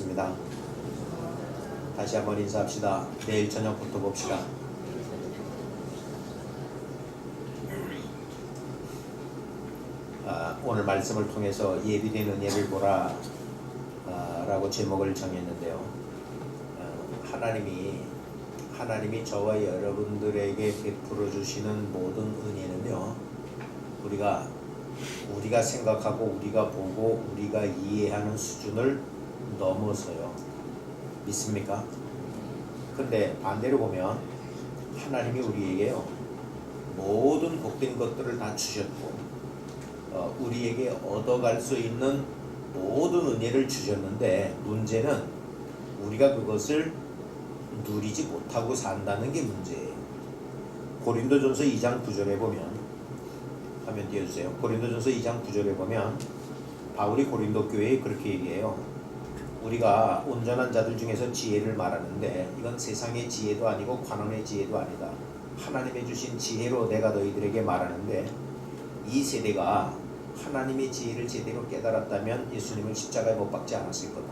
하겠습니다. 다시 한번 인사합시다. 내일 저녁부터 봅시다. 오늘 말씀을 통해서 예비된 은혜를 보라 라고 제목을 정했는데요. 하나님이 저와 여러분들에게 베풀어 주시는 모든 은혜는요, 우리가 생각하고 우리가 보고 우리가 이해하는 수준을 넘어서요. 믿습니까? 근데 반대로 보면 하나님이 우리에게요, 모든 복된 것들을 다 주셨고 우리에게 얻어갈 수 있는 모든 은혜를 주셨는데, 문제는 우리가 그것을 누리지 못하고 산다는 게 문제예요. 고린도전서 2장 9절에 보면, 화면 띄워주세요. 고린도전서 2장 9절에 보면 바울이 고린도 교회에 그렇게 얘기해요. 우리가 온전한 자들 중에서 지혜를 말하는데 이건 세상의 지혜도 아니고 관원의 지혜도 아니다. 하나님의 주신 지혜로 내가 너희들에게 말하는데, 이 세대가 하나님의 지혜를 제대로 깨달았다면 예수님은 십자가에 못 박지 않았을 거다.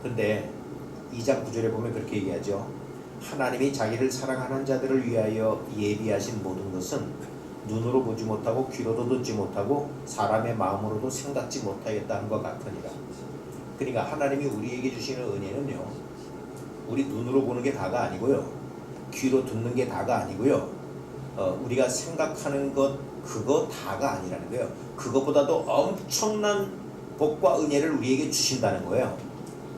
근데 2장 9절에 보면 그렇게 얘기하죠. 하나님이 자기를 사랑하는 자들을 위하여 예비하신 모든 것은 눈으로 보지 못하고 귀로도 듣지 못하고 사람의 마음으로도 생각지 못하였다는 것 같으니라. 그러니까 하나님이 우리에게 주시는 은혜는요, 우리 눈으로 보는 게 다가 아니고요, 귀로 듣는 게 다가 아니고요, 우리가 생각하는 것 그거 다가 아니라는 거예요. 그것보다도 엄청난 복과 은혜를 우리에게 주신다는 거예요.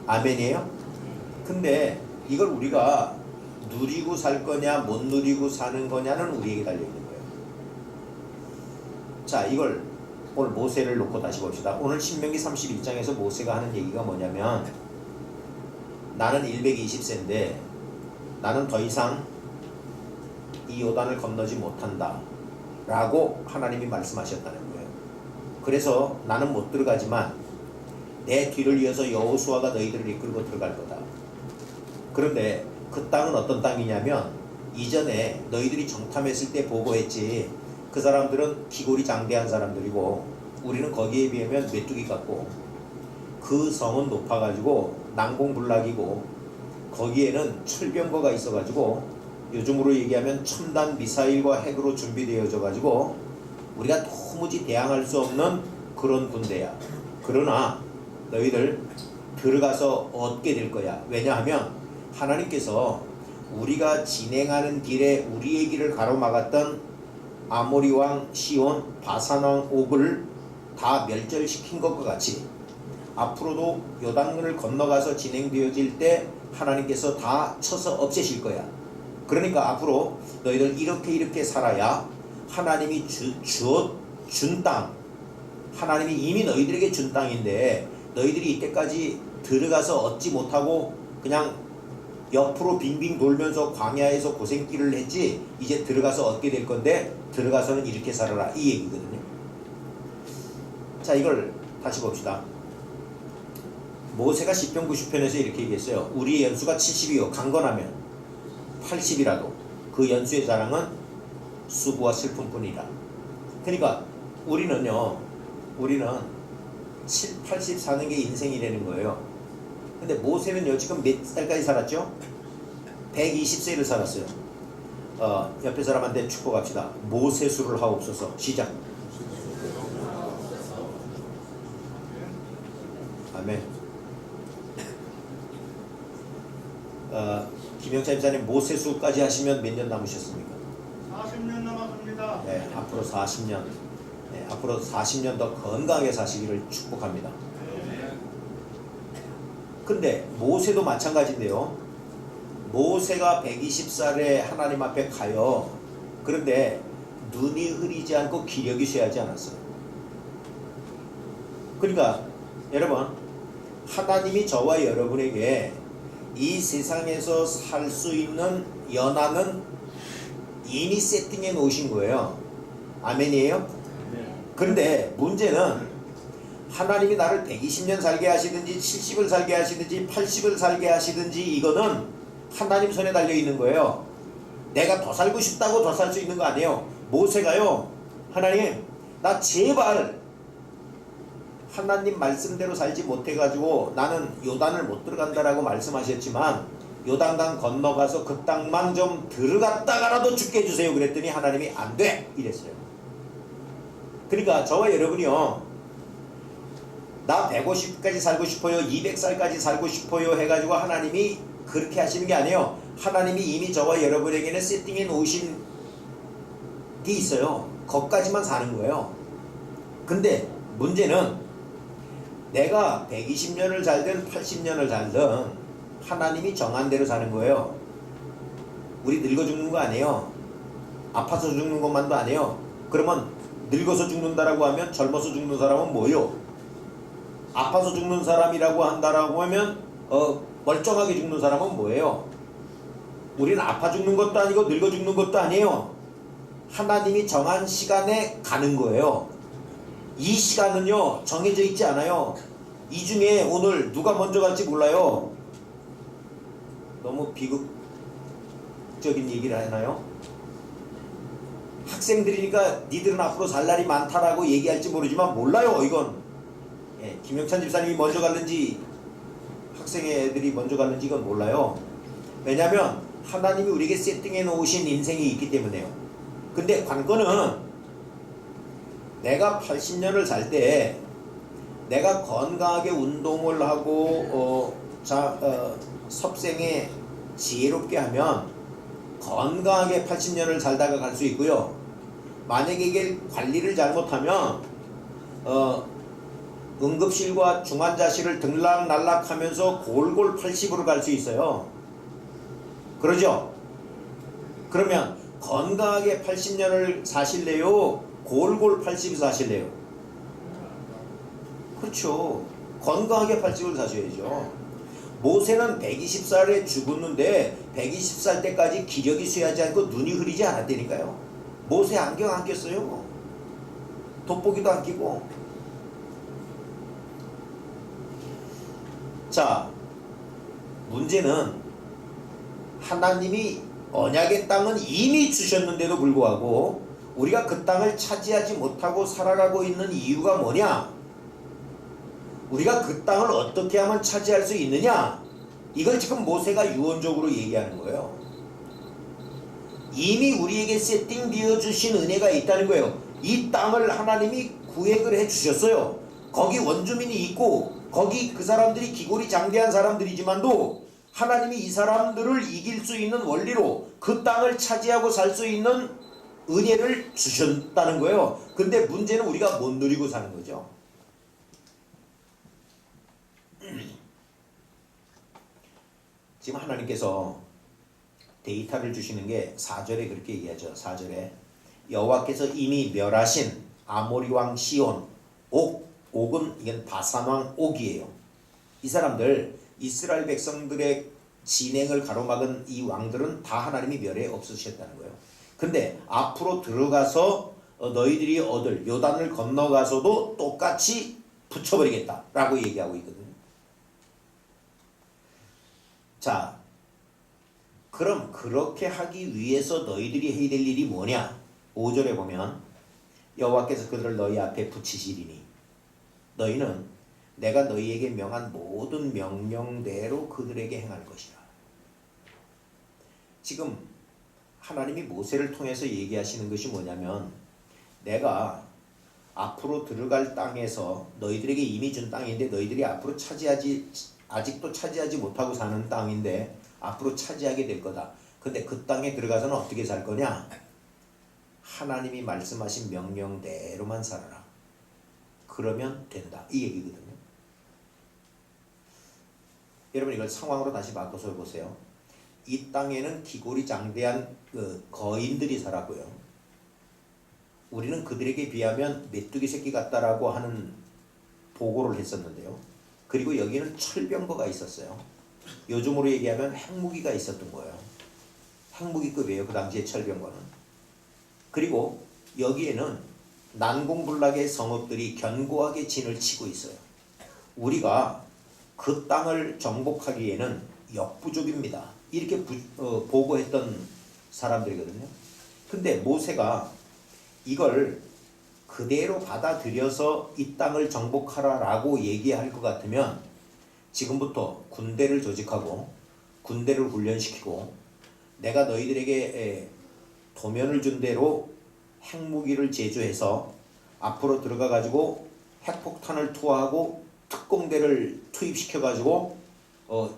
아멘이에요? 근데 이걸 우리가 누리고 살 거냐 못 누리고 사는 거냐는 우리에게 달려있는 거예요. 자, 이걸 오늘 모세를 놓고 다시 봅시다. 오늘 신명기 31장에서 모세가 하는 얘기가 뭐냐면, 나는 120세인데 나는 더 이상 이 요단을 건너지 못한다 라고 하나님이 말씀하셨다는 거예요. 그래서 나는 못 들어가지만 내 뒤를 이어서 여호수아가 너희들을 이끌고 들어갈 거다. 그런데 그 땅은 어떤 땅이냐면, 이전에 너희들이 정탐했을 때 보고했지, 그 사람들은 기골이 장대한 사람들이고 우리는 거기에 비하면 메뚜기 같고, 그 성은 높아가지고 난공불락이고 거기에는 철병거가 있어가지고 요즘으로 얘기하면 첨단 미사일과 핵으로 준비되어져 가지고 우리가 도무지 대항할 수 없는 그런 군대야. 그러나 너희들 들어가서 얻게 될 거야. 왜냐하면 하나님께서 우리가 진행하는 길에 우리의 길을 가로막았던 아모리 왕 시온, 바산 왕 옥을 다 멸절시킨 것과 같이 앞으로도 요단강을 건너가서 진행되어질 때 하나님께서 다 쳐서 없애실 거야. 그러니까 앞으로 너희들 이렇게 살아야 하나님이 준 땅, 하나님이 이미 너희들에게 준 땅인데 너희들이 이때까지 들어가서 얻지 못하고 그냥 옆으로 빙빙 돌면서 광야에서 고생길을 했지, 이제 들어가서 얻게 될 건데 들어가서는 이렇게 살아라, 이 얘기거든요. 자, 이걸 다시 봅시다. 모세가 시편 90편에서 이렇게 얘기했어요. 우리의 연수가 70이요 강건하면 80이라도 그 연수의 자랑은 수고와 슬픔뿐이라. 그러니까 우리는 80 사는 게 인생이라는 거예요. 근데 모세는요, 지금 몇 살까지 살았죠? 120세를 살았어요. 옆에 사람한테 축복합시다. 모세수를 하옵소서. 시작. 아멘. 김영찬 집사님, 모세수까지 하시면 몇 년 남으셨습니까? 40년 남았습니다. 네, 앞으로 40년. 네, 앞으로 40년 더 건강하게 사시기를 축복합니다. 근데 모세도 마찬가지인데요. 모세가 120살에 하나님 앞에 가요. 그런데 눈이 흐리지 않고 기력이 쇠하지 않았어요. 그러니까 여러분, 하나님이 저와 여러분에게 이 세상에서 살 수 있는 연한은 이미 세팅해 놓으신 거예요. 아멘이에요? 그런데 문제는 하나님이 나를 120년 살게 하시든지 70을 살게 하시든지 80을 살게 하시든지 이거는 하나님 손에 달려 있는 거예요. 내가 더 살고 싶다고 더 살 수 있는 거 아니에요. 모세가요, 하나님 나 제발 하나님 말씀대로 살지 못해가지고 나는 요단을 못 들어간다라고 말씀하셨지만 요단강 건너가서 그 땅만 좀 들어갔다가라도 죽게 해주세요 그랬더니 하나님이 안 돼 이랬어요. 그러니까 저와 여러분이요, 나 150까지 살고 싶어요, 200살까지 살고 싶어요 해가지고 하나님이 그렇게 하시는 게 아니에요. 하나님이 이미 저와 여러분에게는 세팅해 놓으신 게 있어요. 거기까지만 사는 거예요. 근데 문제는 내가 120년을 살든 80년을 살든 하나님이 정한 대로 사는 거예요. 우리 늙어 죽는 거 아니에요. 아파서 죽는 것만도 아니에요. 그러면 늙어서 죽는다라고 하면 젊어서 죽는 사람은 뭐요? 아파서 죽는 사람이라고 한다라고 하면 멀쩡하게 죽는 사람은 뭐예요? 우리는 아파 죽는 것도 아니고 늙어 죽는 것도 아니에요. 하나님이 정한 시간에 가는 거예요. 이 시간은요 정해져 있지 않아요. 이 중에 오늘 누가 먼저 갈지 몰라요. 너무 비극적인 얘기를 하나요? 학생들이니까 니들은 앞으로 살 날이 많다라고 얘기할지 모르지만 몰라요 이건. 예, 김영찬 집사님이 먼저 갔는지 학생 애들이 먼저 갔는지 이건 몰라요. 왜냐하면 하나님이 우리에게 세팅해 놓으신 인생이 있기 때문에요. 근데 관건은 내가 80년을 살 때 내가 건강하게 운동을 하고 섭생에 지혜롭게 하면 건강하게 80년을 살다가 갈 수 있고요. 만약에 이게 관리를 잘못하면 응급실과 중환자실을 들락날락 하면서 골골 80으로 갈 수 있어요. 그러죠? 그러면 건강하게 80년을 사실래요? 골골 80 사실래요? 그렇죠. 건강하게 80을 사셔야죠. 모세는 120살에 죽었는데 120살 때까지 기력이 쇠하지 않고 눈이 흐리지 않았다니까요. 모세 안경 안 꼈어요. 돋보기도 안 끼고. 자, 문제는 하나님이 언약의 땅은 이미 주셨는데도 불구하고 우리가 그 땅을 차지하지 못하고 살아가고 있는 이유가 뭐냐? 우리가 그 땅을 어떻게 하면 차지할 수 있느냐? 이걸 지금 모세가 유언적으로 얘기하는 거예요. 이미 우리에게 세팅되어 주신 은혜가 있다는 거예요. 이 땅을 하나님이 구획을 해 주셨어요. 거기 원주민이 있고 거기 그 사람들이 기골이 장대한 사람들이지만도 하나님이 이 사람들을 이길 수 있는 원리로 그 땅을 차지하고 살 수 있는 은혜를 주셨다는 거예요. 근데 문제는 우리가 못 누리고 사는 거죠. 지금 하나님께서 데이터를 주시는 게 4절에 그렇게 얘기하죠. 4절에 여호와께서 이미 멸하신 아모리 왕 시온, 옥은 이건 바산 왕 옥이에요. 이 사람들 이스라엘 백성들의 진행을 가로막은 이 왕들은 다 하나님이 멸해 없으셨다는 거예요. 근데 앞으로 들어가서 너희들이 얻을 요단을 건너가서도 똑같이 붙여버리겠다라고 얘기하고 있거든요. 자, 그럼 그렇게 하기 위해서 너희들이 해야 될 일이 뭐냐? 5절에 보면 여호와께서 그들을 너희 앞에 붙이시리니 너희는 내가 너희에게 명한 모든 명령대로 그들에게 행할 것이라. 지금 하나님이 모세를 통해서 얘기하시는 것이 뭐냐면 내가 앞으로 들어갈 땅에서 너희들에게 이미 준 땅인데 너희들이 앞으로 아직도 차지하지 못하고 사는 땅인데 앞으로 차지하게 될 거다. 근데 그 땅에 들어가서는 어떻게 살 거냐? 하나님이 말씀하신 명령대로만 살아라. 그러면 된다. 이 얘기거든요. 여러분 이걸 상황으로 다시 바꿔서 보세요. 이 땅에는 기골이 장대한 거인들이 살았고요. 우리는 그들에게 비하면 메뚜기 새끼 같다라고 하는 보고를 했었는데요. 그리고 여기는 철병거가 있었어요. 요즘으로 얘기하면 핵무기가 있었던 거예요. 핵무기급이에요. 그 당시에 철병거는. 그리고 여기에는 난공불락의 성읍들이 견고하게 진을 치고 있어요. 우리가 그 땅을 정복하기에는 역부족입니다. 이렇게 보고했던 사람들이거든요. 근데 모세가 이걸 그 그대로 받아들여서 이 땅을 정복하라라고 얘기할 것 같으면 지금부터 군대를 조직하고 군대를 훈련시키고 내가 너희들에게 도면을 준 대로 핵무기를 제조해서 앞으로 들어가 가지고 핵폭탄을 투하하고 특공대를 투입시켜 가지고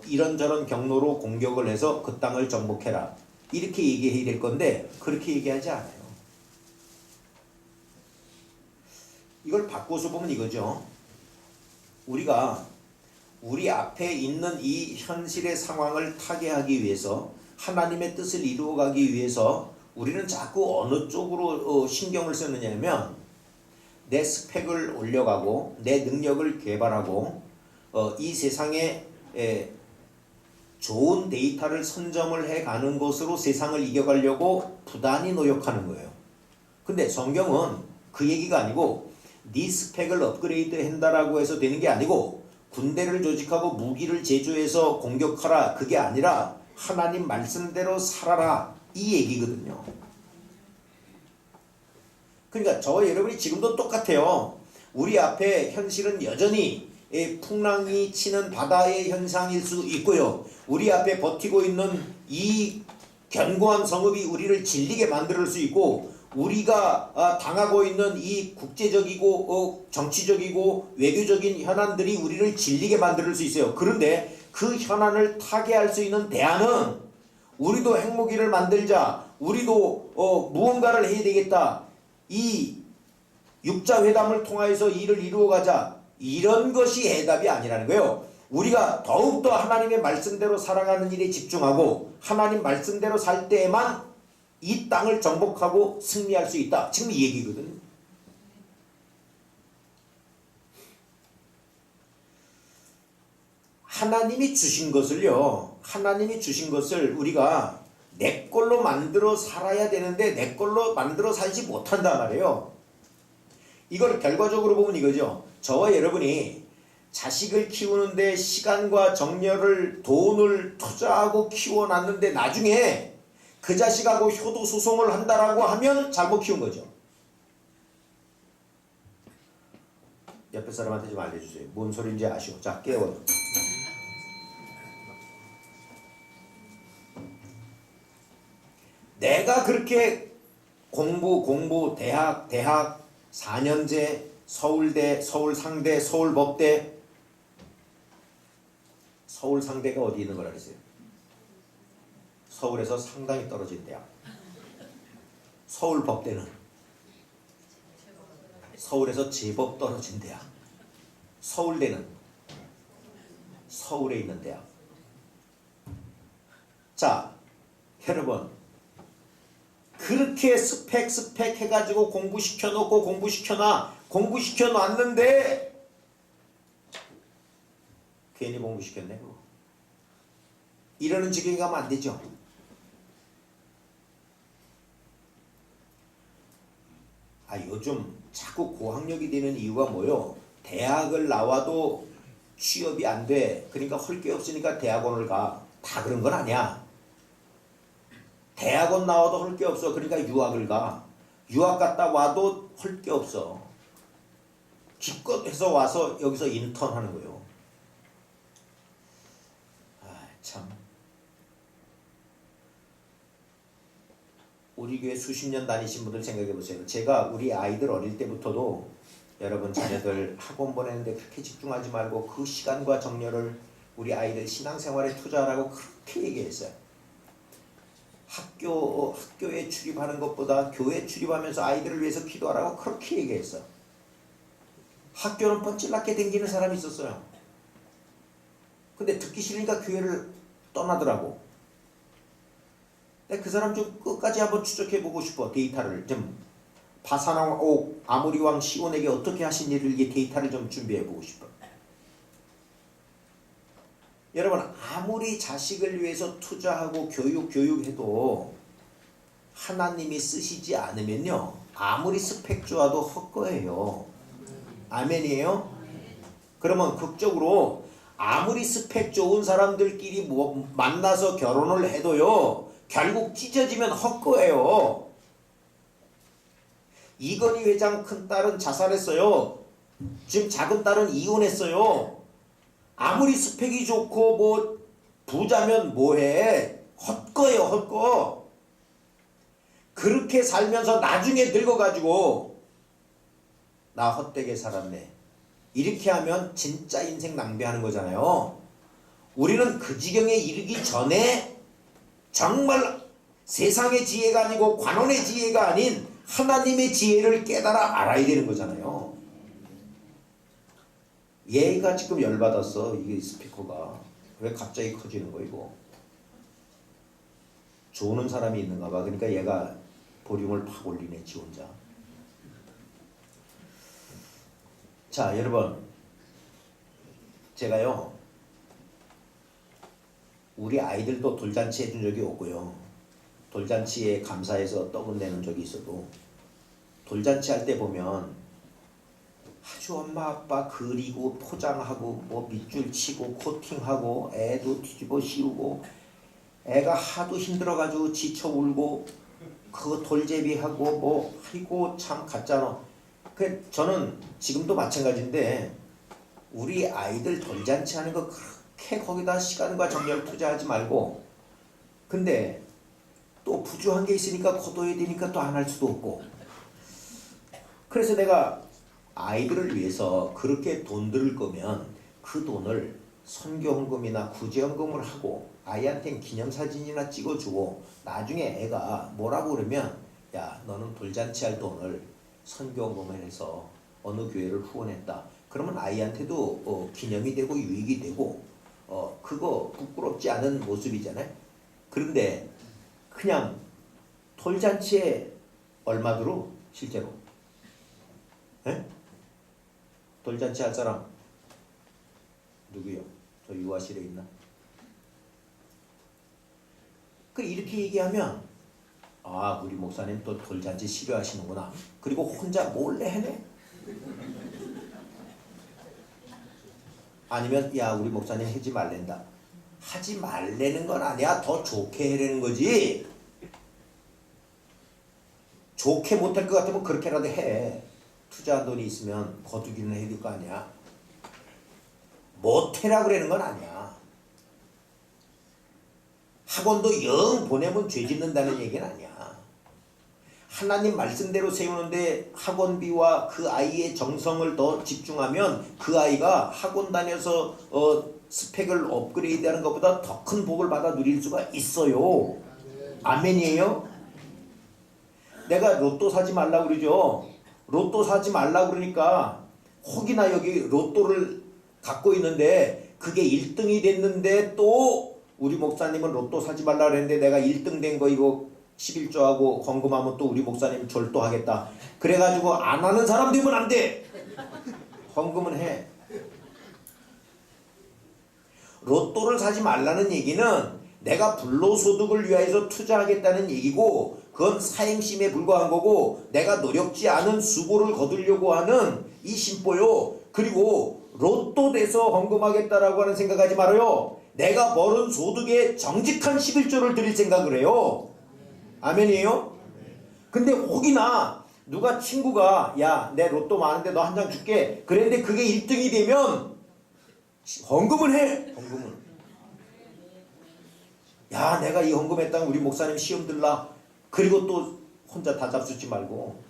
이런저런 경로로 공격을 해서 그 땅을 정복해라 이렇게 얘기해야 될 건데 그렇게 얘기하지 않아요. 이걸 바꿔서 보면 이거죠. 우리가 우리 앞에 있는 이 현실의 상황을 타개하기 위해서 하나님의 뜻을 이루어가기 위해서 우리는 자꾸 어느 쪽으로 신경을 쓰느냐면 내 스펙을 올려가고 내 능력을 개발하고 이 세상에 좋은 데이터를 선점을 해가는 것으로 세상을 이겨가려고 부단히 노력하는 거예요. 근데 성경은 그 얘기가 아니고 네 스펙을 업그레이드 한다라고 해서 되는 게 아니고 군대를 조직하고 무기를 제조해서 공격하라 그게 아니라 하나님 말씀대로 살아라 이 얘기거든요. 그러니까 저와 여러분이 지금도 똑같아요. 우리 앞에 현실은 여전히 풍랑이 치는 바다의 현상일 수 있고요. 우리 앞에 버티고 있는 이 견고한 성읍이 우리를 질리게 만들 수 있고 우리가 당하고 있는 이 국제적이고 정치적이고 외교적인 현안들이 우리를 질리게 만들 수 있어요. 그런데 그 현안을 타개할 수 있는 대안은 우리도 핵무기를 만들자, 우리도 무언가를 해야 되겠다, 이 육자회담을 통해서 일을 이루어가자, 이런 것이 해답이 아니라는 거예요. 우리가 더욱더 하나님의 말씀대로 살아가는 일에 집중하고 하나님 말씀대로 살 때에만 이 땅을 정복하고 승리할 수 있다. 지금 이 얘기거든요. 하나님이 주신 것을요. 하나님이 주신 것을 우리가 내 걸로 만들어 살아야 되는데 내 걸로 만들어 살지 못한단 말이에요. 이걸 결과적으로 보면 이거죠. 저와 여러분이 자식을 키우는데 시간과 정열을 돈을 투자하고 키워놨는데 나중에 그 자식하고 효도 소송을 한다라고 하면 잘못 키운 거죠. 옆에 사람한테 좀 알려주세요. 뭔 소리인지 아시오? 자, 깨워요. 내가 그렇게 공부, 대학, 4년제, 서울대, 서울상대, 서울법대, 서울상대가 어디 있는 거라 그랬어요? 서울에서 상당히 떨어진 대학. 서울법대는 서울에서 제법 떨어진 대학. 서울대는 서울에 있는 대학. 자, 여러분 그렇게 스펙 해가지고 공부시켜놓고 공부시켜놨는데 괜히 공부시켰네. 이러는 지경에 가면 안 되죠. 요즘 자꾸 고학력이 되는 이유가 뭐요? 대학을 나와도 취업이 안 돼. 그러니까 할 게 없으니까 대학원을 가. 다 그런 건 아니야. 대학원 나와도 할 게 없어. 그러니까 유학을 가. 유학 갔다 와도 할 게 없어. 기껏 해서 와서 여기서 인턴 하는 거예요. 참. 우리 교회 수십 년 다니신 분들 생각해 보세요. 제가 우리 아이들 어릴 때부터도 여러분 자녀들 학원 보내는데 그렇게 집중하지 말고 그 시간과 정열을 우리 아이들 신앙생활에 투자하라고 그렇게 얘기했어요. 학교에 출입하는 것보다 교회 출입하면서 아이들을 위해서 기도하라고 그렇게 얘기했어. 학교는 뻔질나게 댕기는 사람이 있었어요. 근데 듣기 싫으니까 교회를 떠나더라고. 그 사람 좀 끝까지 한번 추적해보고 싶어. 데이터를 좀 바사나옥 아모리왕 시온에게 어떻게 하신 일을 이게 데이터를 좀 준비해보고 싶어. 여러분 아무리 자식을 위해서 투자하고 교육해도 하나님이 쓰시지 않으면요 아무리 스펙 좋아도 헛거예요. 아멘이에요? 그러면 극적으로 아무리 스펙 좋은 사람들끼리 만나서 결혼을 해도요 결국 찢어지면 헛거예요. 이건희 회장 큰딸은 자살했어요. 지금 작은 딸은 이혼했어요. 아무리 스펙이 좋고 뭐 부자면 뭐해. 헛거예요, 헛거. 그렇게 살면서 나중에 늙어가지고 나 헛되게 살았네. 이렇게 하면 진짜 인생 낭비하는 거잖아요. 우리는 그 지경에 이르기 전에 정말 세상의 지혜가 아니고 관원의 지혜가 아닌 하나님의 지혜를 깨달아 알아야 되는 거잖아요. 얘가 지금 열받았어. 이게 스피커가 왜 갑자기 커지는 거 이거. 조는 사람이 있는가 봐. 그러니까 얘가 볼륨을 팍 올리네 지 혼자. 자 여러분, 제가요 우리 아이들도 돌잔치 해준 적이 없고요, 돌잔치에 감사해서 떡은 내는 적이 있어도 돌잔치 할 때 보면 아주 엄마 아빠 그리고 포장하고 뭐 밑줄 치고 코팅하고 애도 뒤집어 씌우고 애가 하도 힘들어가지고 지쳐 울고 그 돌제비하고 뭐 아이고 참 같잖아. 그 저는 지금도 마찬가지인데 우리 아이들 돌잔치 하는 거 그렇게 거기다 시간과 정력 투자하지 말고, 근데 또 부주한 게 있으니까 거둬야 되니까 또 안 할 수도 없고, 그래서 내가 아이들을 위해서 그렇게 돈 들을 거면 그 돈을 선교헌금이나 구제헌금을 하고 아이한테는 기념사진이나 찍어주고 나중에 애가 뭐라고 그러면 야 너는 돌잔치 할 돈을 선교헌금을 해서 어느 교회를 후원했다. 그러면 아이한테도 기념이 되고 유익이 되고 그거 부끄럽지 않은 모습이잖아요. 그런데 그냥 돌잔치에 얼마 들어 실제로? 에? 돌잔치 할 사람 누구요? 저 유아실에 있나? 이렇게 얘기하면 아 우리 목사님 또 돌잔치 싫어하시는구나. 그리고 혼자 몰래 해내? 아니면 야 우리 목사님 하지 말랜다. 하지 말래는 건 아니야. 더 좋게 해라는 거지. 좋게 못할 것 같으면 그렇게라도 해. 투자한 돈이 있으면 거두기는 해야 될 거 아니야. 못해라 그러는 건 아니야. 학원도 영 보내면 죄 짓는다는 얘기는 아니야. 하나님 말씀대로 세우는데 학원비와 그 아이의 정성을 더 집중하면 그 아이가 학원 다녀서 스펙을 업그레이드하는 것보다 더 큰 복을 받아 누릴 수가 있어요. 아멘이에요? 내가 로또 사지 말라고 그러죠. 로또 사지 말라고 그러니까 혹이나 여기 로또를 갖고 있는데 그게 1등이 됐는데 또 우리 목사님은 로또 사지 말라 그랬는데 내가 1등 된 거 이거 11조하고 헌금하면 또 우리 목사님 절도하겠다. 그래가지고 안 하는 사람 되면 안 돼. 헌금은 해. 로또를 사지 말라는 얘기는 내가 불로소득을 위해서 투자하겠다는 얘기고, 그건 사행심에 불과한 거고 내가 노력지 않은 수고를 거두려고 하는 이 심보요. 그리고 로또 돼서 헌금하겠다라고 하는 생각하지 말아요. 내가 벌은 소득에 정직한 11조를 드릴 생각을 해요. 아멘이에요? 근데 혹이나 누가 친구가 야 내 로또 많은데 너 한 장 줄게 그랬는데 그게 1등이 되면 헌금을 해. 헌금을. 야 내가 이 헌금했다면 우리 목사님 시험 들라. 그리고 또 혼자 다 잡수지 말고.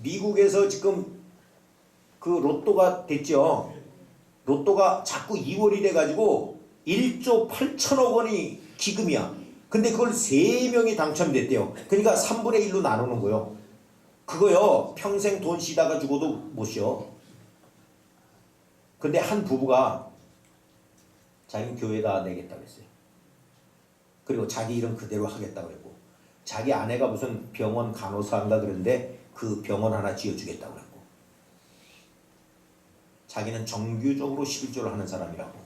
미국에서 지금 그 로또가 됐죠. 로또가 자꾸 2월이 돼가지고 1조 8천억 원이 기금이야. 근데 그걸 3명이 당첨됐대요. 그러니까 3분의 1로 나누는 거요. 그거요 평생 돈 쉬다가 죽어도 못 쉬어. 근데 한 부부가 자기는 교회에다 내겠다고 했어요. 그리고 자기 이름 그대로 하겠다고 했고, 자기 아내가 무슨 병원 간호사인가 그런데 그 병원 하나 지어주겠다고 했고, 자기는 정규적으로 11조를 하는 사람이라고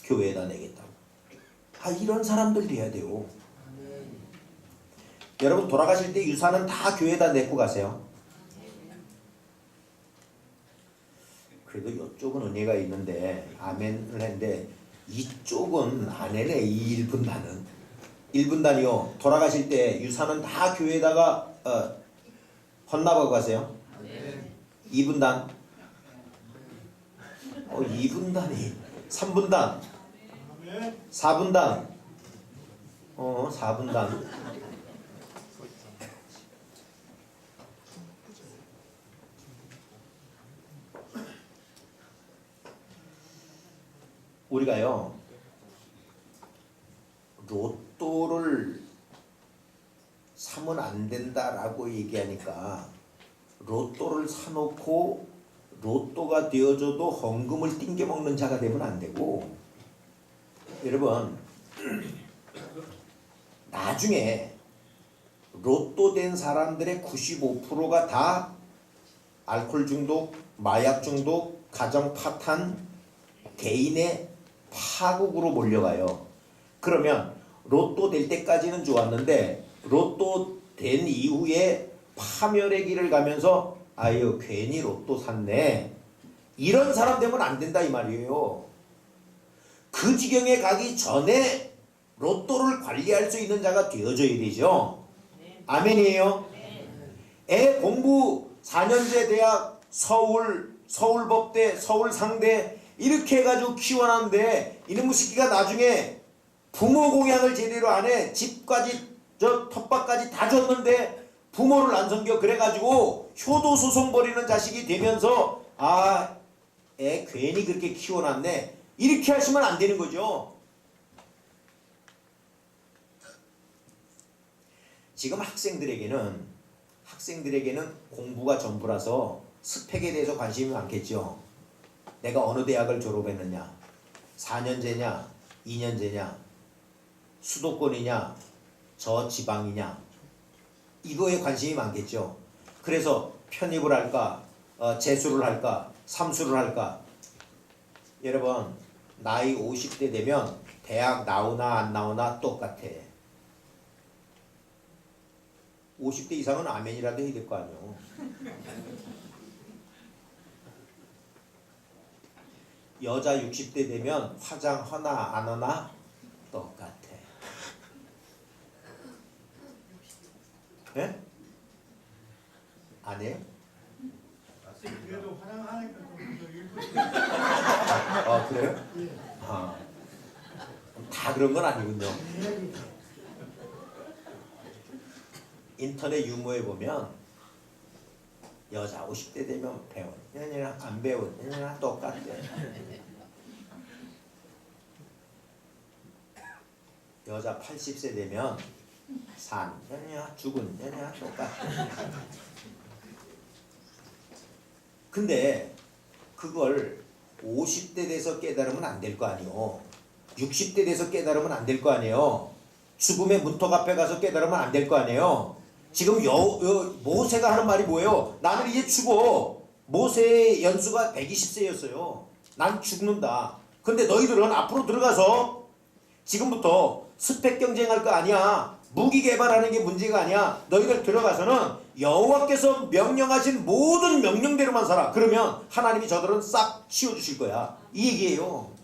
교회에다 내겠다고. 이런 사람들 돼야 돼요. 여러분 돌아가실 때 유산은 다 교회에다 내고 가세요. 그래도 이쪽은 은혜가 있는데 아멘을 했는데 이쪽은 안 해네. 이 1분단은 1분단이요. 돌아가실 때 유산은 다 교회에다가 헌납하고 가세요. 네. 2분단. 2분단이 3분단, 아멘. 4분단. 4분단. 우리가요, 로또를 사면 안 된다라고 얘기하니까 로또를 사놓고 로또가 되어줘도 헌금을 띵겨 먹는 자가 되면 안 되고, 여러분 나중에 로또 된 사람들의 95%가 다 알코올 중독, 마약 중독, 가정 파탄, 개인의 파국으로 몰려가요. 그러면 로또 될 때까지는 좋았는데 로또 된 이후에 파멸의 길을 가면서 아유 괜히 로또 샀네, 이런 사람 되면 안 된다 이 말이에요. 그 지경에 가기 전에 로또를 관리할 수 있는 자가 되어줘야 되죠. 아멘이에요. 애 공부 4년제 대학 서울법대 서울상대 이렇게 해가지고 키워놨는데 이놈의 새끼가 나중에 부모 공양을 제대로 안 해. 집까지 저 텃밭까지 다 줬는데 부모를 안 섬겨. 그래가지고 효도소송 벌이는 자식이 되면서 아, 애 괜히 그렇게 키워놨네, 이렇게 하시면 안 되는 거죠. 지금 학생들에게는 공부가 전부라서 스펙에 대해서 관심이 많겠죠. 내가 어느 대학을 졸업했느냐, 4년제냐 2년제냐, 수도권이냐 저 지방이냐, 이거에 관심이 많겠죠. 그래서 편입을 할까, 재수를 할까, 삼수를 할까. 여러분 나이 50대 되면 대학 나오나 안 나오나 똑같아. 50대 이상은 아멘이라도 해야 될 거 아니에요. 여자 60대 되면 화장 하나 안 하나 똑같아. 예? 안 해요? 그래도 화장하니까 좀 그래요? 다 그런 건 아니군요. 인터넷 유머에 보면 여자 50대 되면 배운 년이나 안 배운 년이나 똑같대. 여자 80세 되면 산 년이나 죽은 년이나 똑같대. 근데 그걸 50대 돼서 깨달으면 안 될 거 아니요. 60대 돼서 깨달으면 안 될 거 아니에요. 죽음의 문턱 앞에 가서 깨달으면 안 될 거 아니에요. 지금 모세가 하는 말이 뭐예요? 나는 이제 죽어. 모세의 연수가 120세였어요. 난 죽는다. 근데 너희들은 앞으로 들어가서 지금부터 스펙 경쟁할 거 아니야. 무기 개발하는 게 문제가 아니야. 너희들 들어가서는 여호와께서 명령하신 모든 명령대로만 살아. 그러면 하나님이 저들은 싹 치워주실 거야. 이 얘기예요.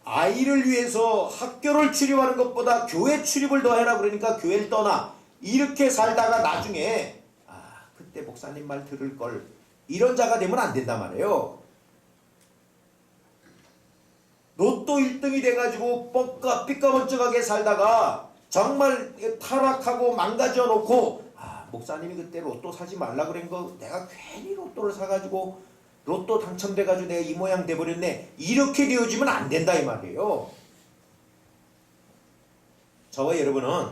아이를 위해서 학교를 출입하는 것보다 교회 출입을 더 해라 그러니까 교회를 떠나. 이렇게 살다가 나중에 그때 목사님 말 들을 걸, 이런 자가 되면 안 된단 말이에요. 로또 1등이 돼가지고 삐까번쩍하게 살다가 정말 타락하고 망가져 놓고 목사님이 그때 로또 사지 말라 그런 거 내가 괜히 로또를 사가지고 로또 당첨돼가지고 내가 이 모양 돼버렸네, 이렇게 되어지면 안 된다 이 말이에요. 저와 여러분은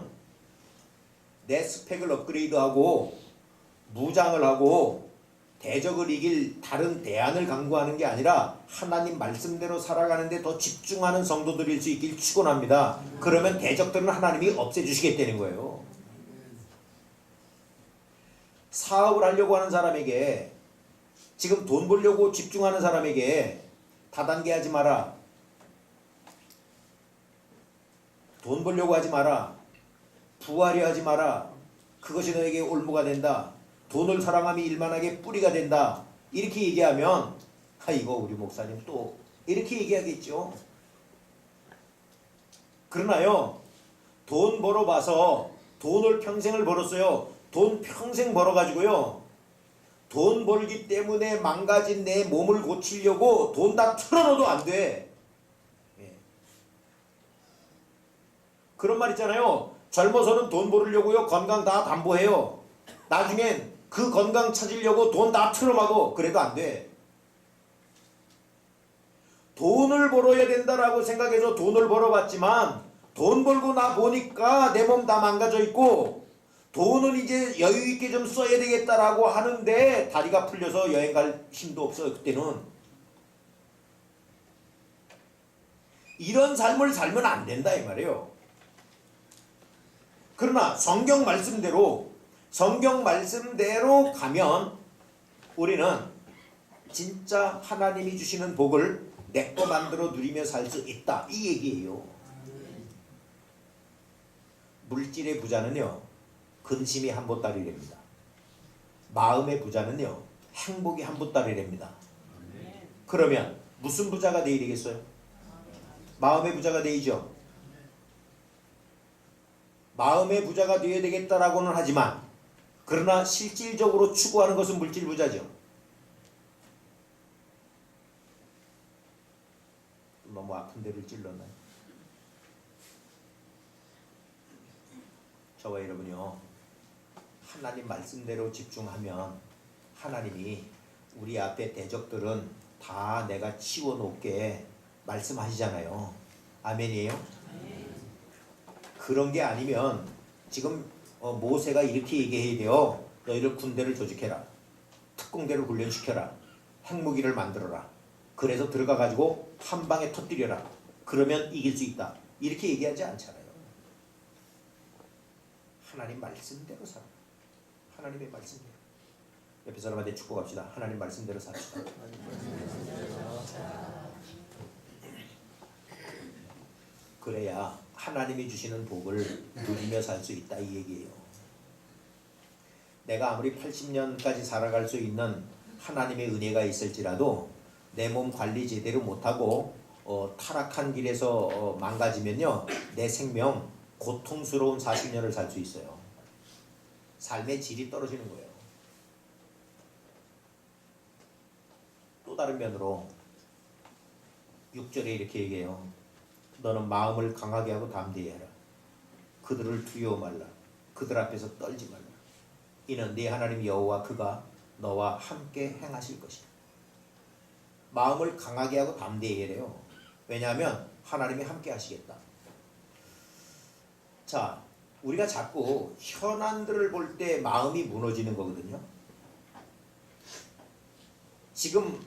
내 스펙을 업그레이드하고 무장을 하고 대적을 이길 다른 대안을 강구하는 게 아니라 하나님 말씀대로 살아가는데 더 집중하는 성도들일 수 있길 축원합니다. 그러면 대적들은 하나님이 없애주시겠다는 거예요. 사업을 하려고 하는 사람에게, 지금 돈 벌려고 집중하는 사람에게 다단계 하지 마라, 돈 벌려고 하지 마라, 부하려 하지 마라, 그것이 너에게 올무가 된다, 돈을 사랑함이 일만하게 뿌리가 된다, 이렇게 얘기하면 이거 우리 목사님 또 이렇게 얘기하겠죠. 그러나요, 돈 벌어봐서 돈을 평생을 벌었어요. 돈 평생 벌어가지고요. 돈 벌기 때문에 망가진 내 몸을 고치려고 돈 다 틀어넣어도 안 돼. 예. 그런 말 있잖아요. 젊어서는 돈 벌으려고요. 건강 다 담보해요. 나중엔 그 건강 찾으려고 돈 다 틀어막어. 그래도 안 돼. 돈을 벌어야 된다라고 생각해서 돈을 벌어봤지만 돈 벌고 나 보니까 내 몸 다 망가져 있고 돈은 이제 여유 있게 좀 써야 되겠다라고 하는데 다리가 풀려서 여행 갈 힘도 없어요. 그때는. 이런 삶을 살면 안 된다 이 말이에요. 그러나 성경 말씀대로 가면 우리는 진짜 하나님이 주시는 복을 내 거 만들어 누리며 살 수 있다 이 얘기예요. 물질의 부자는요 근심이 한 보따리랍니다. 마음의 부자는요 행복이 한 보따리랍니다. 그러면 무슨 부자가 되어야 되겠어요? 마음의 부자가 되이죠. 마음의 부자가 되어야 되겠다라고는 하지만 그러나 실질적으로 추구하는 것은 물질 부자죠. 너무 아픈 데를 찔렀나요? 저와 여러분이요 하나님 말씀대로 집중하면 하나님이 우리 앞에 대적들은 다 내가 치워놓게 말씀하시잖아요. 아멘이에요? 그런 게 아니면 지금 모세가 이렇게 얘기해야 돼요. 너희를 군대를 조직해라. 특공대를 훈련시켜라. 핵무기를 만들어라. 그래서 들어가가지고 한 방에 터뜨려라. 그러면 이길 수 있다. 이렇게 얘기하지 않잖아요. 하나님 말씀대로 살아. 하나님의 말씀대로. 옆에 사람한테 축복합시다. 하나님 말씀대로 삽시다. 그래야 하나님이 주시는 복을 누리며 살 수 있다 이 얘기예요. 내가 아무리 80년까지 살아갈 수 있는 하나님의 은혜가 있을지라도 내 몸 관리 제대로 못하고 타락한 길에서 망가지면요 내 생명 고통스러운 40년을 살 수 있어요. 삶의 질이 떨어지는 거예요. 또 다른 면으로 6절에 이렇게 얘기해요. 너는 마음을 강하게 하고 담대히 해라. 그들을 두려워 말라. 그들 앞에서 떨지 말라. 이는 네 하나님 여호와 그가 너와 함께 행하실 것이다. 마음을 강하게 하고 담대히 해래요. 왜냐하면 하나님이 함께 하시겠다. 자, 우리가 자꾸 현안들을 볼 때 마음이 무너지는 거거든요. 지금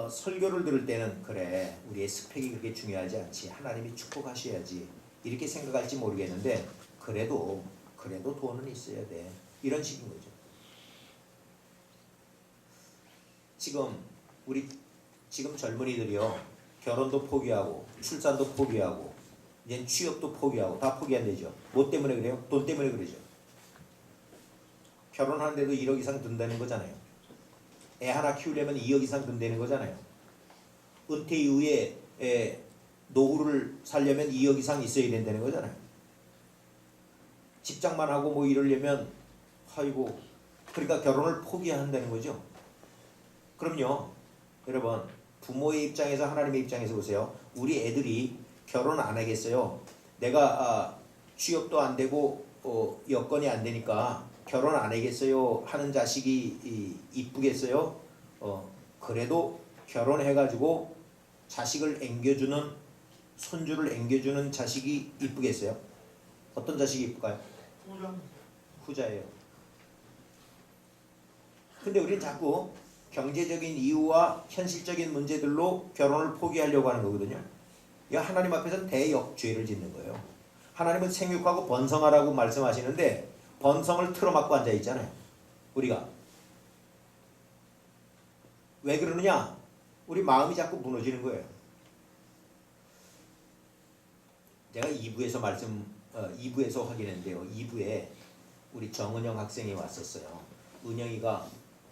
설교를 들을 때는 그래 우리의 스펙이 그렇게 중요하지 않지 하나님이 축복하셔야지 이렇게 생각할지 모르겠는데 그래도 돈은 있어야 돼 이런 식인 거죠. 지금 젊은이들이요 결혼도 포기하고 출산도 포기하고 이제 취업도 포기하고 다 포기한대죠. 뭐 때문에 그래요? 돈 때문에 그러죠. 결혼하는데도 1억 이상 든다는 거잖아요. 애 하나 키우려면 2억 이상 든다는 거잖아요. 은퇴 이후에 노후를 살려면 2억 이상 있어야 된다는 거잖아요. 직장만 하고 뭐 이러려면 아이고 그러니까 결혼을 포기한다는 거죠. 그럼요 여러분 부모의 입장에서 하나님의 입장에서 보세요. 우리 애들이 결혼 안 하겠어요. 내가 취업도 안 되고 여건이 안 되니까 결혼 안 하겠어요 하는 자식이 이쁘겠어요? 그래도 결혼해가지고 자식을 앵겨주는 손주를 앵겨주는 자식이 이쁘겠어요? 어떤 자식이 이쁠까요? 후자예요. 근데 우리는 자꾸 경제적인 이유와 현실적인 문제들로 결혼을 포기하려고 하는 거거든요. 이거 하나님 앞에서는 대역죄를 짓는 거예요. 하나님은 생육하고 번성하라고 말씀하시는데 번성을 틀어막고 앉아있잖아요. 우리가 왜 그러느냐? 우리 마음이 자꾸 무너지는 거예요. 제가 2부에서 확인했는데요. 2부에 우리 정은영 학생이 왔었어요. 은영이가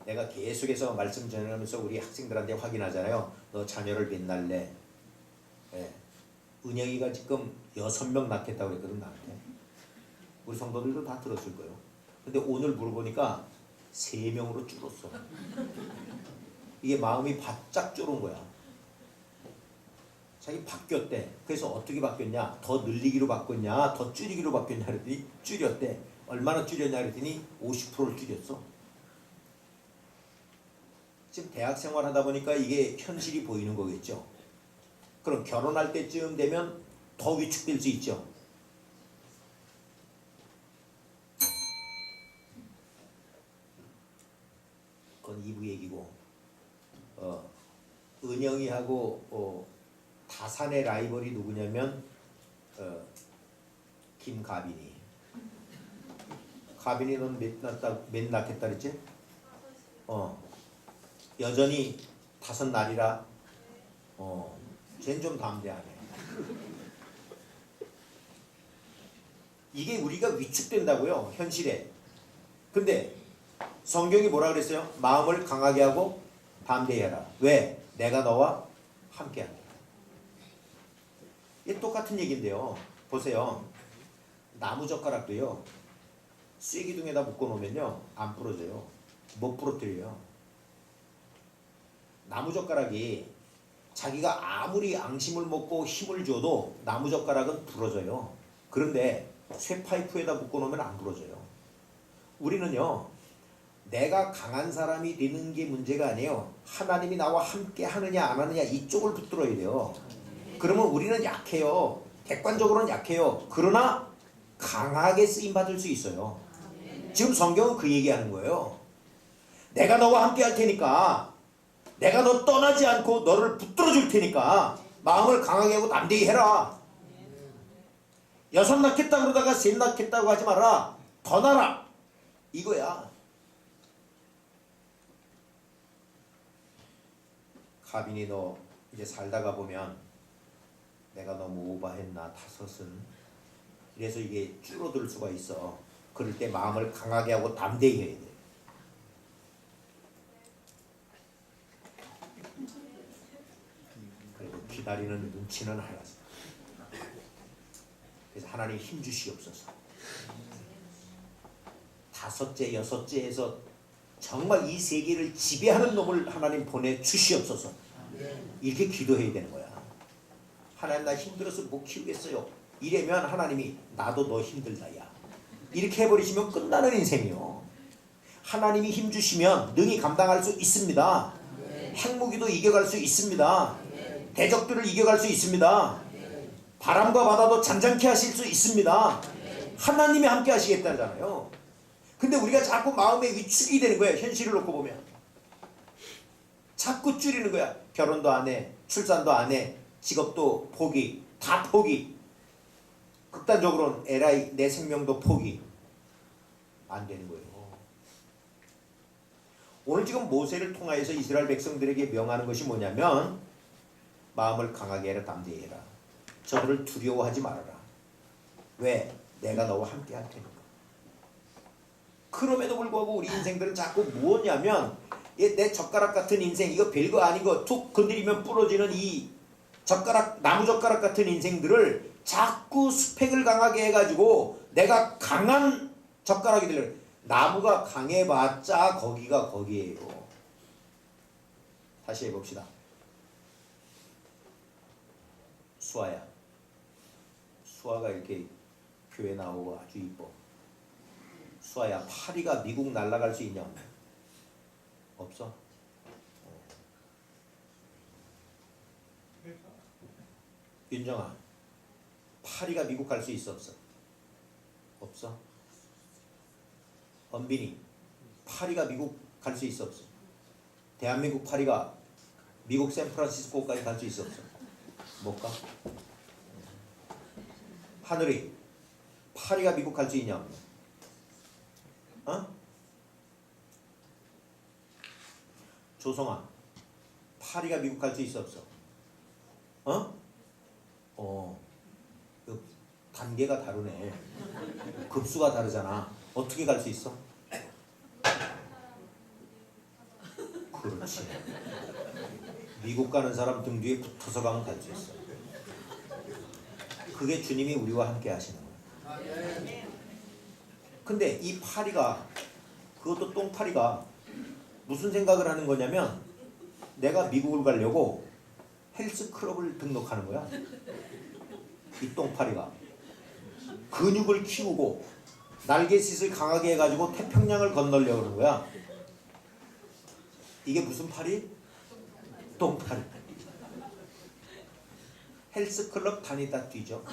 내가 계속해서 말씀 전하면서 우리 학생들한테 확인하잖아요. 너 자녀를 몇 날래? 네. 은영이가 지금 6명 낳겠다고 그랬거든 나한테. 우리 성도들도 다 들었을 거예요. 근데 오늘 물어보니까 3명으로 줄었어. 이게 마음이 바짝 줄은 거야. 자기 바뀌었대. 그래서 어떻게 바뀌었냐? 더 늘리기로 바뀌었냐? 더 줄이기로 바뀌었냐? 그랬더니 줄였대. 얼마나 줄였냐? 그랬더니 50%를 줄였어. 지금 대학 생활 하다 보니까 이게 현실이 보이는 거겠죠. 그럼 결혼할 때쯤 되면 더 위축될 수 있죠. 그건 2부 얘기고, 은영이하고 다산의 라이벌이 누구냐면 김가빈이. 가빈이 넌 몇 낳겠다 그랬지? 여전히 5 날이라. 쟤는 좀 담대하네. 이게 우리가 위축된다고요, 현실에. 근데 성경이 뭐라 그랬어요? 마음을 강하게 하고 담대히 해라. 왜? 내가 너와 함께하리라. 이게 똑같은 얘기인데요. 보세요. 나무젓가락도요, 쐐기둥에다 묶어놓으면요 안 부러져요. 못 부러뜨려요. 나무젓가락이 자기가 아무리 앙심을 먹고 힘을 줘도 나무젓가락은 부러져요. 그런데 쇠파이프에다 묶어놓으면 안 부러져요. 우리는요, 내가 강한 사람이 되는 게 문제가 아니에요. 하나님이 나와 함께 하느냐 안 하느냐 이쪽을 붙들어야 돼요. 그러면 우리는 약해요. 객관적으로는 약해요. 그러나 강하게 쓰임받을 수 있어요. 지금 성경은 그 얘기하는 거예요. 내가 너와 함께 할 테니까, 내가 너 떠나지 않고 너를 붙들어 줄 테니까 마음을 강하게 하고 담대히 해라. 6 낳겠다 그러다가 3 낳겠다고 하지 마라. 더 낳아라. 이거야. 가빈이 너 이제 살다가 보면 내가 너무 오버했나 5은. 그래서 이게 줄어들 수가 있어. 그럴 때 마음을 강하게 하고 담대히 해야 돼. 그리고 기다리는 눈치는 하나씩. 그래서 하나님 힘 주시옵소서. 5째, 6째에서 정말 이 세계를 지배하는 놈을 하나님 보내주시옵소서. 이렇게 기도해야 되는 거야. 하나님 나 힘들어서 못 키우겠어요. 이래면 하나님이 나도 너 힘들다 야. 이렇게 해버리시면 끝나는 인생이요. 하나님이 힘 주시면 능히 감당할 수 있습니다. 핵무기도 이겨갈 수 있습니다. 대적들을 이겨갈 수 있습니다. 바람과 바다도 잔잔케 하실 수 있습니다. 하나님이 함께 하시겠다잖아요. 근데 우리가 자꾸 마음에 위축이 되는 거예요. 현실을 놓고 보면 자꾸 줄이는 거야. 결혼도 안 해, 출산도 안 해, 직업도 포기, 다 포기. 극단적으로는 에라이 내 생명도 포기. 안 되는 거예요. 오늘 지금 모세를 통하여서 이스라엘 백성들에게 명하는 것이 뭐냐면 마음을 강하게 해라, 담대히 해라. 저들을 두려워하지 말아라. 왜? 내가 너와 함께 할 테니까. 그럼에도 불구하고 우리 인생들은 자꾸 뭐냐면 내 젓가락 같은 인생, 이거 별거 아닌 거 툭 건드리면 부러지는 이 젓가락, 나무젓가락 같은 인생들을 자꾸 스펙을 강하게 해가지고 내가 강한 젓가락이 되려. 나무가 강해봤자 거기가 거기에요. 다시 해봅시다. 수아야, 수아가 이렇게 교회 나오고 아주 이뻐. 수아야, 파리가 미국 날아갈 수 있냐? 없어? 윤정아, 파리가 미국 갈 수 있어 없어? 없어? 엄빈이, 파리가 미국 갈 수 있어 없어? 대한민국 파리가 미국 샌프란시스코까지 갈 수 있어 없어? 못 가? 하늘이, 파리가 미국 갈 수 있냐 없냐? 어? 조성아, 파리가 미국 갈 수 있어 없어? 그 단계가 다르네. 급수가 다르잖아. 어떻게 갈 수 있어? 그렇지. 미국 가는 사람 등 뒤에 붙어서 가면 갈 수 있어. 그게 주님이 우리와 함께 하시는 거야. 근데 이 파리가, 그것도 똥파리가 무슨 생각을 하는 거냐면 내가 미국을 가려고 헬스클럽을 등록하는 거야. 이 똥파리가 근육을 키우고 날개짓을 강하게 해가지고 태평양을 건너려고 그러는 거야. 이게 무슨 파리? 똥파리. 헬스클럽 다니다 뛰죠.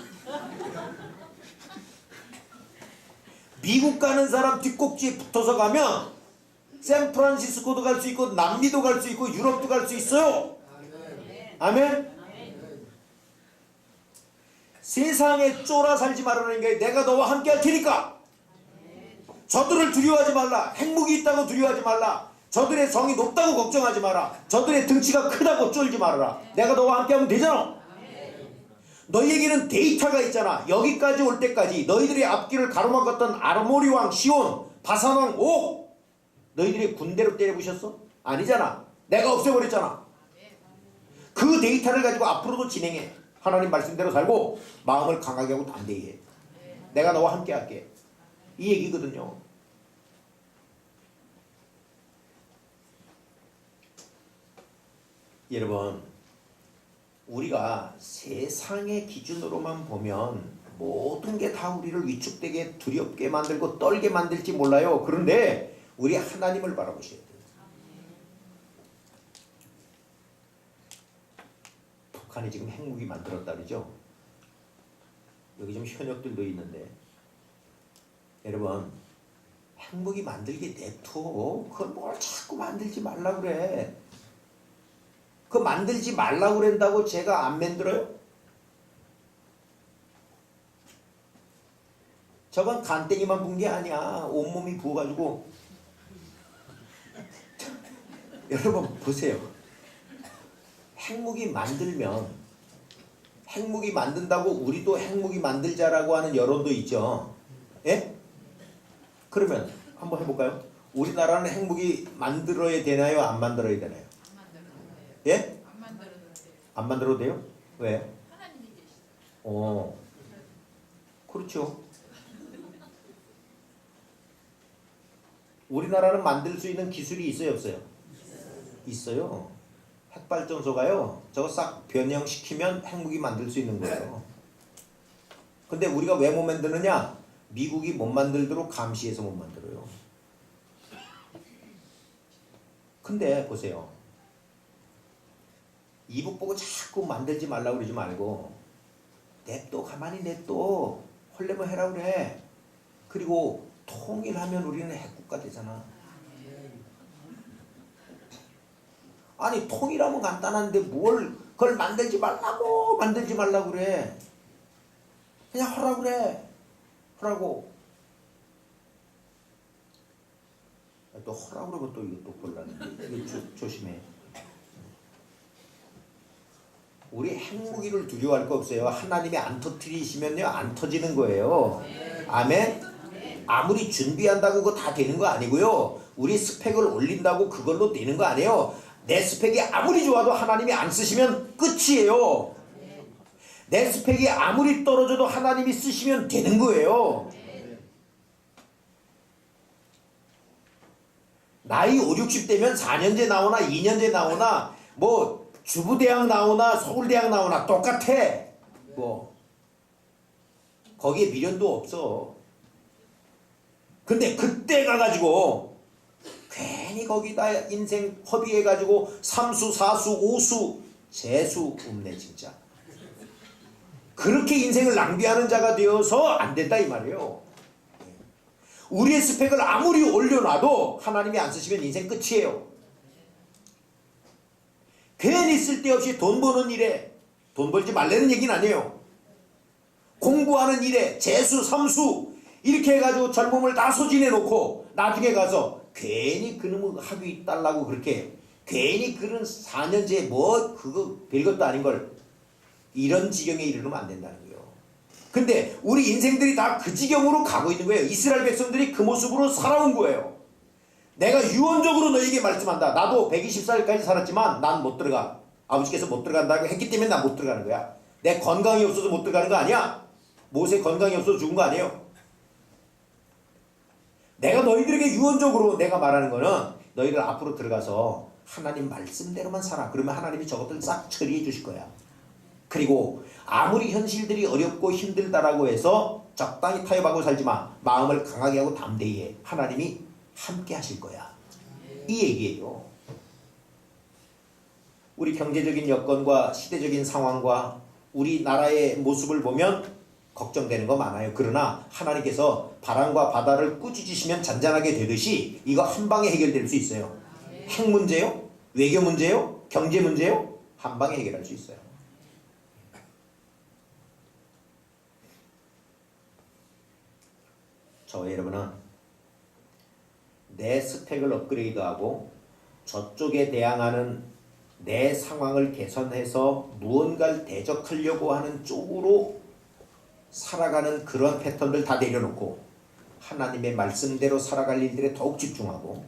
미국 가는 사람 뒷꼭지에 붙어서 가면 샌프란시스코도 갈 수 있고 남미도 갈 수 있고 유럽도 갈 수 있어요. 아멘. 세상에 쫄아 살지 말라는 게 내가 너와 함께 할 테니까. 저들을 두려워하지 말라. 핵무기 있다고 두려워하지 말라. 저들의 성이 높다고 걱정하지 마라. 저들의 등치가 크다고 쫄지 말아라. 내가 너와 함께 하면 되잖아. 너희에게는 데이터가 있잖아. 여기까지 올 때까지 너희들의 앞길을 가로막았던 아모리 왕 시온, 바산 왕 옥, 너희들이 군대로 때려부셨어? 아니잖아. 내가 없애버렸잖아. 그 데이터를 가지고 앞으로도 진행해. 하나님 말씀대로 살고 마음을 강하게 하고 담대히 해. 내가 너와 함께 할게. 이 얘기거든요. 여러분, 우리가 세상의 기준으로만 보면 모든 게 다 우리를 위축되게 두렵게 만들고 떨게 만들지 몰라요. 그런데 우리 하나님을 바라보셔야 돼요. 북한이 지금 핵무기 만들었다 그러죠. 여기 좀 현역들도 있는데, 여러분, 핵무기 만들게 냅둬. 그걸 뭘 자꾸 만들지 말라 그래. 그거 만들지 말라고 그런다고 제가 안 만들어요? 저건 간땡이만 분 게 아니야. 온몸이 부어가지고. 여러분 보세요. 핵무기 만들면, 핵무기 만든다고 우리도 핵무기 만들자라고 하는 여론도 있죠. 예? 그러면 한번 해볼까요? 우리나라는 핵무기 만들어야 되나요? 안 만들어야 되나요? 예? 안 만들어도 돼요? 왜? 그렇죠. 우리나라는 만들 수 있는 기술이 있어요, 없어요? 있어요. 핵발전소가요, 저거 싹 변형시키면 핵무기 만들 수 있는 거예요. 근데 우리가 왜 못 만드느냐? 미국이 못 만들도록 감시해서 못 만들어요. 근데 보세요. 이북 보고 자꾸 만들지 말라고 그러지 말고 냅둬, 가만히 냅둬. 헐레면 해라 그래. 그리고 통일하면 우리는 핵국가 되잖아. 아니 통일하면 간단한데 뭘 그걸 만들지 말라고 그래. 그냥 하라 그래. 하라고. 또 하라 그러면 또 이거 또 곤란한데 이거 조심해. 우리 핵무기를 두려워할 거 없어요. 하나님이 안 터뜨리시면요 안 터지는 거예요. 아멘. 아무리 준비한다고 그거 다 되는 거 아니고요. 우리 스펙을 올린다고 그걸로 되는 거 아니에요. 내 스펙이 아무리 좋아도 하나님이 안 쓰시면 끝이에요. 내 스펙이 아무리 떨어져도 하나님이 쓰시면 되는 거예요. 나이 5, 60대면 4년제 나오나 2년제 나오나 뭐 주부대학 나오나 서울대학 나오나 똑같아. 뭐 거기에 미련도 없어. 근데 그때 가가지고 괜히 거기다 인생 허비해가지고 3수, 4수, 5수 재수 없네 진짜. 그렇게 인생을 낭비하는 자가 되어서 안 된다 이 말이에요. 우리의 스펙을 아무리 올려놔도 하나님이 안 쓰시면 인생 끝이에요. 괜히 쓸데없이 돈 버는 일에, 돈 벌지 말라는 얘기는 아니에요. 공부하는 일에 재수, 삼수 이렇게 해가지고 젊음을 다 소진해 놓고 나중에 가서 괜히 그놈의 학위 딸라고 그렇게 괜히 그런 4년제 뭐 그거 별것도 아닌 걸 이런 지경에 이르면 안 된다는 거예요. 근데 우리 인생들이 다 그 지경으로 가고 있는 거예요. 이스라엘 백성들이 그 모습으로 살아온 거예요. 내가 유언적으로 너에게 말씀한다. 나도 120살까지 살았지만 난 못 들어가. 아버지께서 못 들어간다고 했기 때문에 난 못 들어가는 거야. 내 건강이 없어서 못 들어가는 거 아니야. 모세 건강이 없어서 죽은 거 아니에요. 내가 너희들에게 유언적으로 내가 말하는 거는 너희들 앞으로 들어가서 하나님 말씀대로만 살아. 그러면 하나님이 저것들 싹 처리해 주실 거야. 그리고 아무리 현실들이 어렵고 힘들다라고 해서 적당히 타협하고 살지 마. 마음을 강하게 하고 담대히 해. 하나님이 함께 하실 거야. 이 얘기예요. 우리 경제적인 여건과 시대적인 상황과 우리나라의 모습을 보면 걱정되는 거 많아요. 그러나 하나님께서 바람과 바다를 꾸짖으시면 잔잔하게 되듯이 이거 한 방에 해결될 수 있어요. 핵 문제요? 외교 문제요? 경제 문제요? 한 방에 해결할 수 있어요. 저와 여러분은 내 스펙을 업그레이드하고 저쪽에 대항하는 내 상황을 개선해서 무언가를 대적하려고 하는 쪽으로 살아가는 그런 패턴들 다 내려놓고 하나님의 말씀대로 살아갈 일들에 더욱 집중하고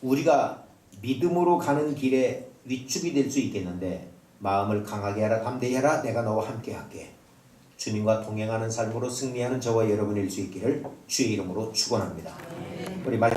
우리가 믿음으로 가는 길에 위축이 될 수 있겠는데 마음을 강하게 하라 담대히 하라 내가 너와 함께 할게. 주님과 동행하는 삶으로 승리하는 저와 여러분일 수 있기를 주의 이름으로 축원합니다. 우리 말